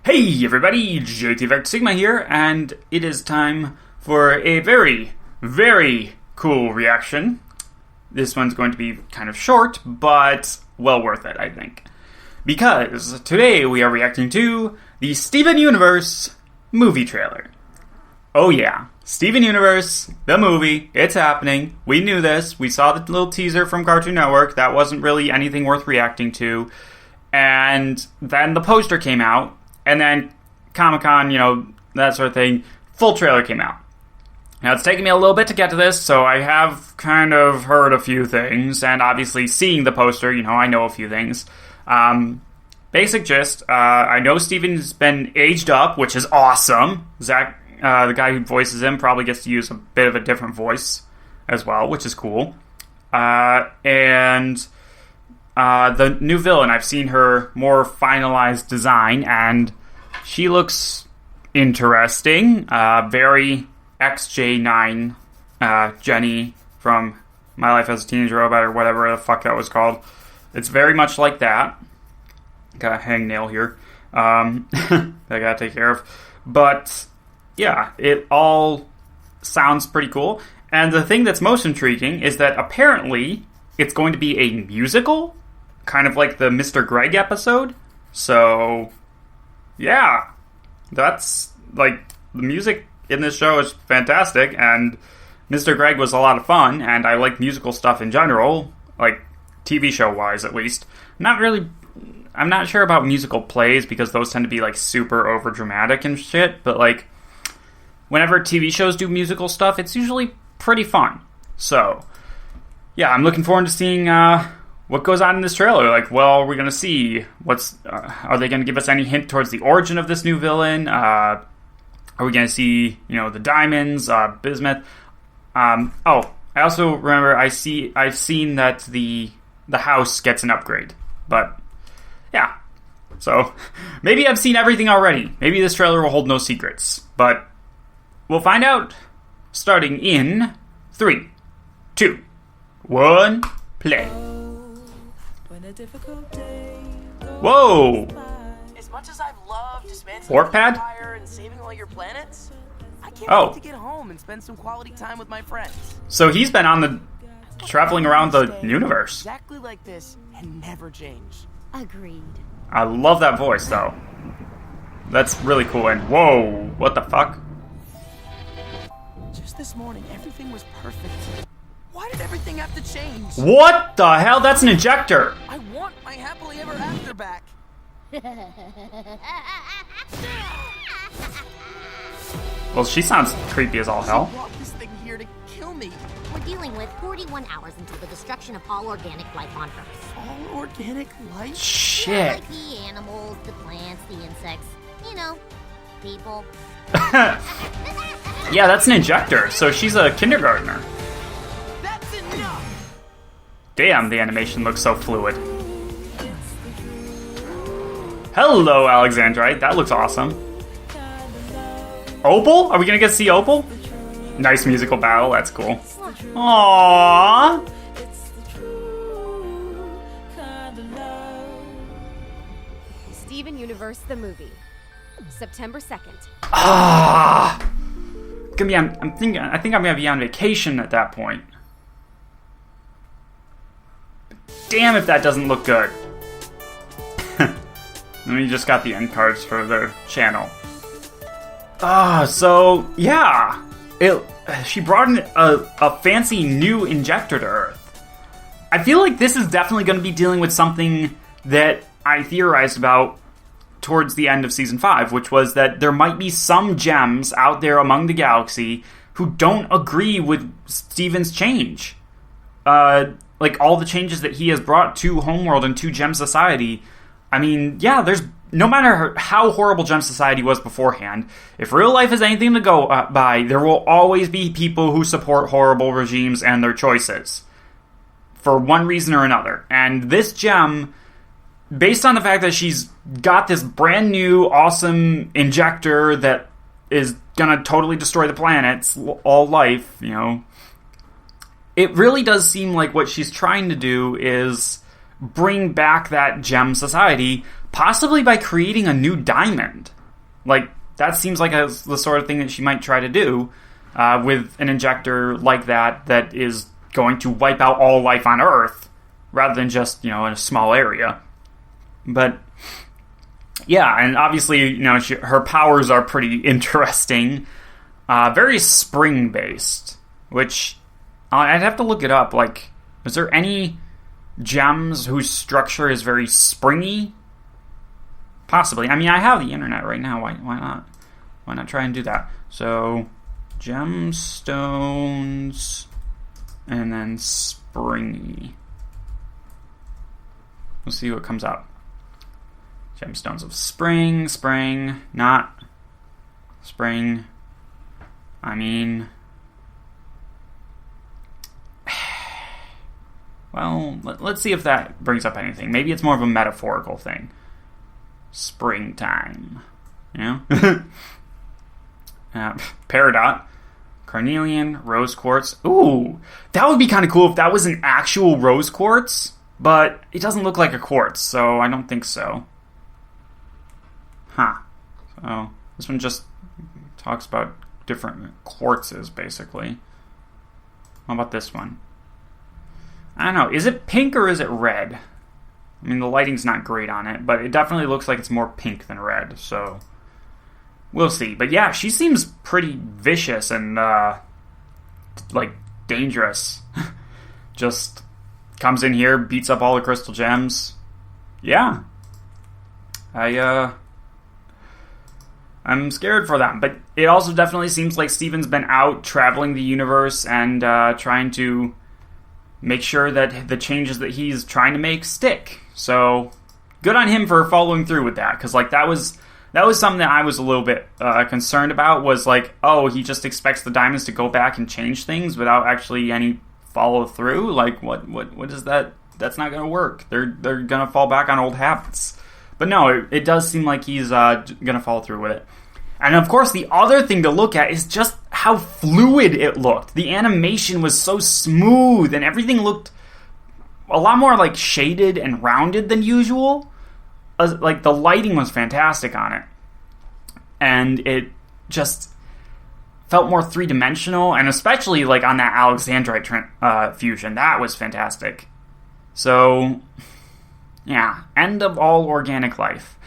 Hey everybody, JT Vector Sigma here, and it is time for a very, very cool reaction. This one's going to be kind of short, but well worth it, I think. Because today we are reacting to the Steven Universe movie trailer. Oh yeah, Steven Universe, the movie, it's happening. We knew this. We saw the little teaser from Cartoon Network. That wasn't really anything worth reacting to. And then the poster came out. And then Comic-Con, that sort of thing, full trailer came out. Now, it's taken me a little bit to get to this, so I have kind of heard a few things, and obviously seeing the poster, I know a few things. Basic gist, I know Steven's been aged up, which is awesome. Zach, the guy who voices him, probably gets to use a bit of a different voice as well, which is cool. The new villain, I've seen her more finalized design, and she looks interesting. Very XJ9 Jenny from My Life as a Teenage Robot, or whatever the fuck that was called. It's very much like that. Got a hangnail here. I gotta take care of. But, yeah, it all sounds pretty cool. And the thing that's most intriguing is that apparently it's going to be a musical, kind of like the Mr. Greg episode. So, yeah. That's, the music in this show is fantastic, and Mr. Greg was a lot of fun, and I like musical stuff in general, TV show-wise, at least. I'm not sure about musical plays, because those tend to be, super overdramatic and shit, but, whenever TV shows do musical stuff, it's usually pretty fun. So, yeah, I'm looking forward to seeing, what goes on in this trailer. We're going to see are they going to give us any hint towards the origin of this new villain? Are we going to see, the diamonds, bismuth? I also remember I've seen that the house gets an upgrade. But, yeah. So, maybe I've seen everything already. Maybe this trailer will hold no secrets. But, we'll find out starting in 3, 2, 1, play. Whoa! As much as I've loved dismantling Warp pad? the Empire and saving all your planets, I can't wait to get home and spend some quality time with my friends. So he's been traveling around the universe. Exactly like this and never change. Agreed. I love that voice, though. That's really cool. And whoa, what the fuck? Just this morning, everything was perfect. Why did everything have to change? What the hell? That's an injector. I want my happily ever after back. Well, she sounds creepy as all hell. She brought this thing here to kill me. We're dealing with 41 hours until the destruction of all organic life on Earth. All organic life? Shit. Like the animals, the plants, the insects, people. Yeah, that's an injector. So she's a kindergartner. That's enough! Damn, the animation looks so fluid. Hello, Alexandrite. That looks awesome. Opal? Are we gonna get to see Opal? Nice musical battle. That's cool. Aww. Steven Universe the movie, September 2nd. I think I'm gonna be on vacation at that point. Damn if that doesn't look good. And we just got the end cards for the channel. So yeah, she brought in a fancy new injector to Earth. I feel like this is definitely going to be dealing with something that I theorized about towards the end of Season 5, which was that there might be some gems out there among the galaxy who don't agree with Steven's change. All the changes that he has brought to Homeworld and to Gem Society. I mean, yeah, no matter how horrible Gem Society was beforehand, if real life is anything to go by, there will always be people who support horrible regimes and their choices. For one reason or another. And this gem, based on the fact that she's got this brand new, awesome injector that is gonna totally destroy the planets, all life, it really does seem like what she's trying to do is bring back that Gem Society, possibly by creating a new diamond. Like, that seems like the sort of thing that she might try to do with an injector like that is going to wipe out all life on Earth, rather than just, in a small area. But, yeah, and obviously, her powers are pretty interesting. Very spring-based, which I'd have to look it up. Like, is there any gems whose structure is very springy? Possibly. I mean, I have the internet right now. Why not? Why not try and do that? So, gemstones, and then springy. We'll see what comes up. Gemstones of spring, not spring. I mean, well, let's see if that brings up anything. Maybe it's more of a metaphorical thing. Springtime, Peridot, carnelian, rose quartz. Ooh, that would be kind of cool if that was an actual rose quartz, but it doesn't look like a quartz, so I don't think so. Huh. So, this one just talks about different quartzes, basically. How about this one? I don't know. Is it pink or is it red? I mean, the lighting's not great on it, but it definitely looks like it's more pink than red, so we'll see. But yeah, she seems pretty vicious and, dangerous. Just comes in here, beats up all the crystal gems. Yeah. I'm scared for them, but it also definitely seems like Steven's been out traveling the universe and trying to make sure that the changes that he's trying to make stick. So, good on him for following through with that, because that was something that I was a little bit concerned about. Was like, oh, he just expects the diamonds to go back and change things without actually any follow through. Like, what is that? That's not going to work. They're going to fall back on old habits. But no, it does seem like he's going to follow through with it. And of course, the other thing to look at is just how fluid it looked. The animation was so smooth, and everything looked a lot more like shaded and rounded than usual. Like, the lighting was fantastic on it. And it just felt more three-dimensional, and especially like on that Alexandrite fusion. That was fantastic. So, yeah, end of all organic life.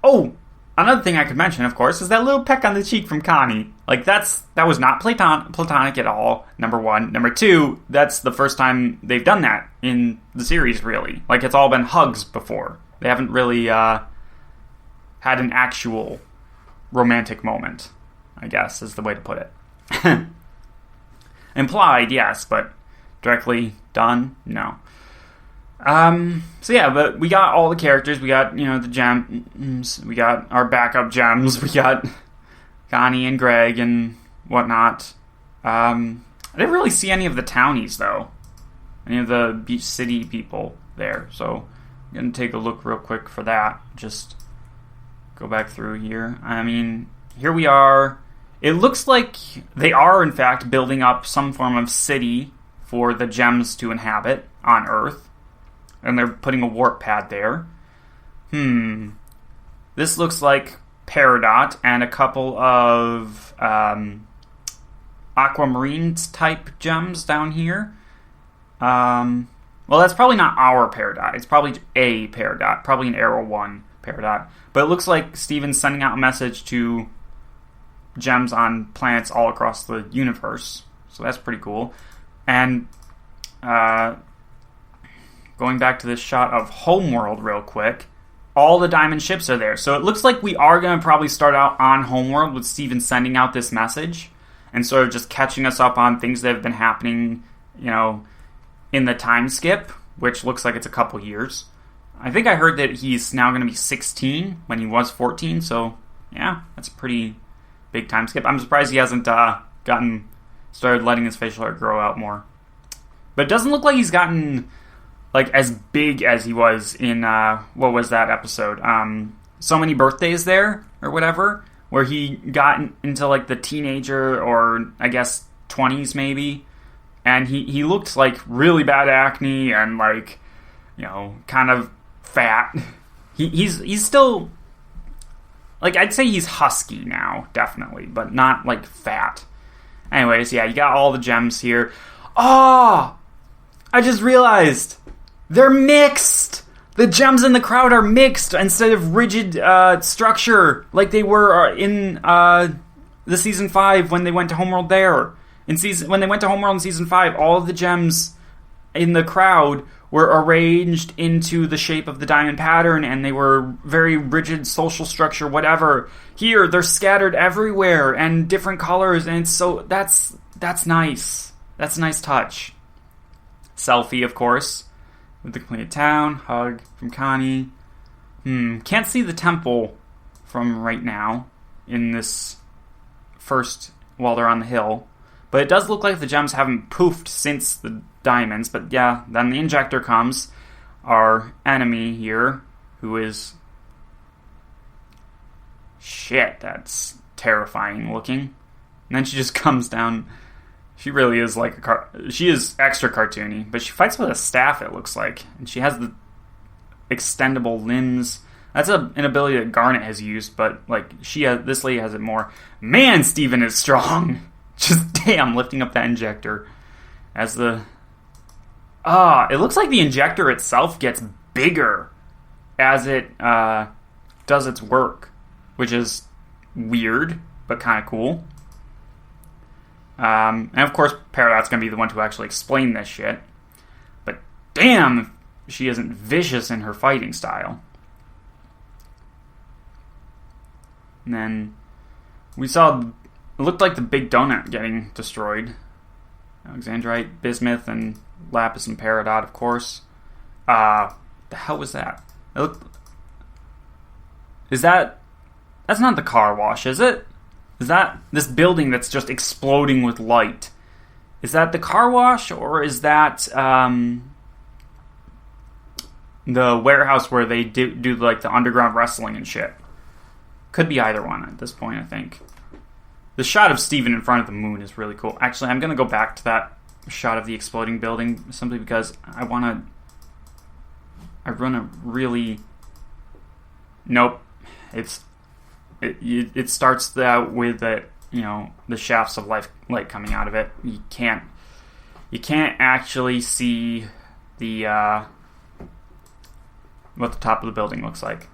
Oh, another thing I could mention, of course, is that little peck on the cheek from Connie. Like, that was not platonic at all, number one. Number two, that's the first time they've done that in the series, really. Like, it's all been hugs before. They haven't really had an actual romantic moment, I guess, is the way to put it. Implied, yes, but directly done, no. So yeah, but we got all the characters. We got, the gems. We got our backup gems. We got Connie and Greg and whatnot. I didn't really see any of the townies, though. Any of the beach city people there. So I'm going to take a look real quick for that. Just go back through here. I mean, here we are. It looks like they are, in fact, building up some form of city for the gems to inhabit on Earth. And they're putting a warp pad there. This looks like Peridot and a couple of aquamarine type gems down here. Well, that's probably not our Peridot. It's probably a Peridot. Probably an Arrow 1 Peridot. But it looks like Steven's sending out a message to gems on planets all across the universe. So that's pretty cool. And going back to this shot of Homeworld real quick, all the diamond ships are there. So it looks like we are going to probably start out on Homeworld with Steven sending out this message and sort of just catching us up on things that have been happening, in the time skip, which looks like it's a couple years. I think I heard that he's now going to be 16 when he was 14, so yeah, that's a pretty big time skip. I'm surprised he hasn't started letting his facial hair grow out more. But it doesn't look like he's gotten as big as he was in, what was that episode? So Many Birthdays There, or whatever, where he got into, the teenager, or, I guess, 20s maybe, and he looked like really bad acne, and, kind of fat. He's still like, I'd say he's husky now, definitely, but not, like, fat. Anyways, yeah, you got all the gems here. Oh! I just realized! They're mixed! The gems in the crowd are mixed instead of rigid structure like they were in the Season 5 when they went to Homeworld there. When they went to Homeworld in Season 5, all of the gems in the crowd were arranged into the shape of the diamond pattern, and they were very rigid social structure, whatever. Here, they're scattered everywhere, and different colors, and that's nice. That's a nice touch. Selfie, of course, with the completed town. Hug from Connie. Can't see the temple from right now in this first, while they're on the hill. But it does look like the gems haven't poofed since the diamonds. But yeah, then the injector comes. Our enemy here, who is... Shit, that's terrifying looking. And then she just comes down. She really is like she is extra cartoony. But she fights with a staff, it looks like. And she has the extendable limbs. That's an ability that Garnet has used. But like this lady has it more. Man, Steven is strong! Just damn, lifting up that injector. As the... it looks like the injector itself gets bigger as it does its work. Which is weird, but kind of cool. And of course, Peridot's going to be the one to actually explain this shit. But damn, she isn't vicious in her fighting style. And then we saw... It looked like the big donut getting destroyed. Alexandrite, Bismuth, and Lapis and Peridot, of course. The hell was that? That's not the car wash, is it? Is that this building that's just exploding with light? Is that the car wash, or is that the warehouse where they do like the underground wrestling and shit? Could be either one at this point, I think. The shot of Steven in front of the moon is really cool. Actually, I'm going to go back to that shot of the exploding building simply because I run a really... Nope. It starts with the shafts of light coming out of it. You can't actually see the what the top of the building looks like.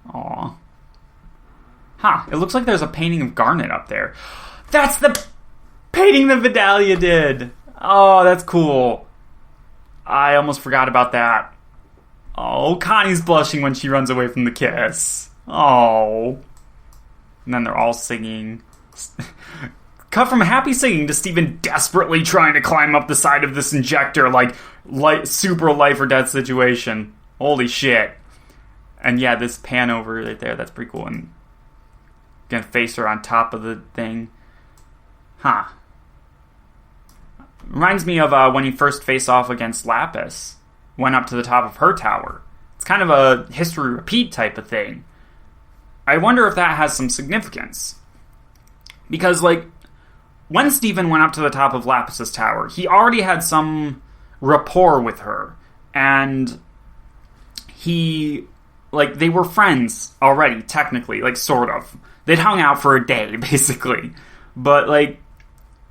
Aww. It looks like there's a painting of Garnet up there. That's the painting that Vidalia did! Oh, that's cool. I almost forgot about that. Oh, Connie's blushing when she runs away from the kiss. Oh. And then they're all singing. Cut from happy singing to Steven desperately trying to climb up the side of this injector like super life or death situation. Holy shit. And yeah, this pan over right there, that's pretty cool. And gonna face her on top of the thing. Reminds me of when you first face off against Lapis. Went up to the top of her tower. It's kind of a history repeat type of thing. I wonder if that has some significance. Because, like, when Steven went up to the top of Lapis's tower, he already had some rapport with her. And they were friends already, technically, like, sort of. They'd hung out for a day, basically. But, like,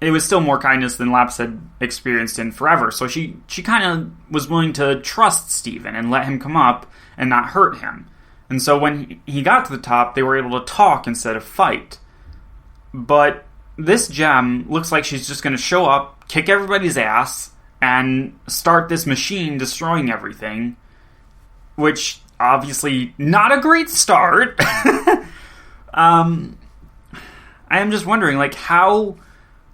it was still more kindness than Lapis had experienced in forever. So she kind of was willing to trust Steven and let him come up and not hurt him. And so when he got to the top, they were able to talk instead of fight. But this gem looks like she's just going to show up, kick everybody's ass, and start this machine destroying everything. Which, obviously, not a great start. I am just wondering, like, how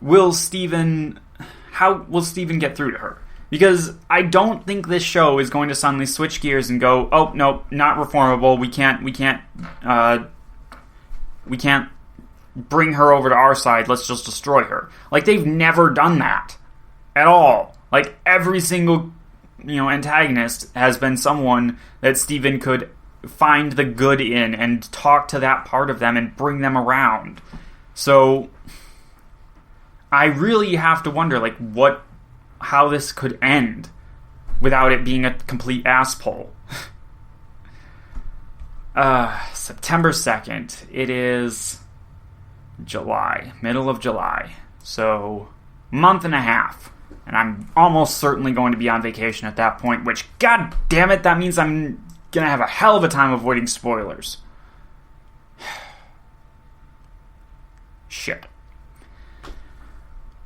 will Steven get through to her? Because I don't think this show is going to suddenly switch gears and go, oh, no, not reformable. We can't bring her over to our side. Let's just destroy her. Like, they've never done that at all. Like, every single, antagonist has been someone that Steven could find the good in and talk to that part of them and bring them around. So I really have to wonder, like, how this could end without it being a complete ass pull. September 2nd. It is July, middle of July. So, month and a half. And I'm almost certainly going to be on vacation at that point, which, god damn it, that means I'm gonna have a hell of a time avoiding spoilers. Shit.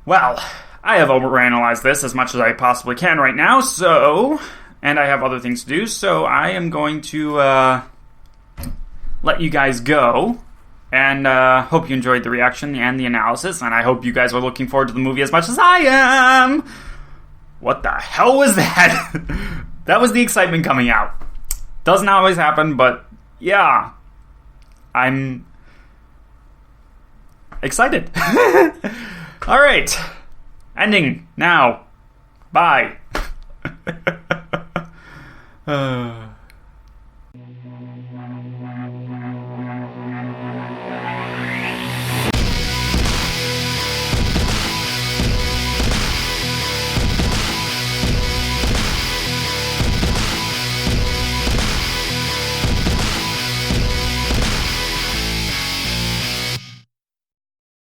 Well, I have overanalyzed this as much as I possibly can right now, so... And I have other things to do, so I am going to, let you guys go. And, hope you enjoyed the reaction and the analysis, and I hope you guys are looking forward to the movie as much as I am! What the hell was that? That was the excitement coming out. Doesn't always happen, but, yeah. I'm... excited. Alright. Ending now. Bye.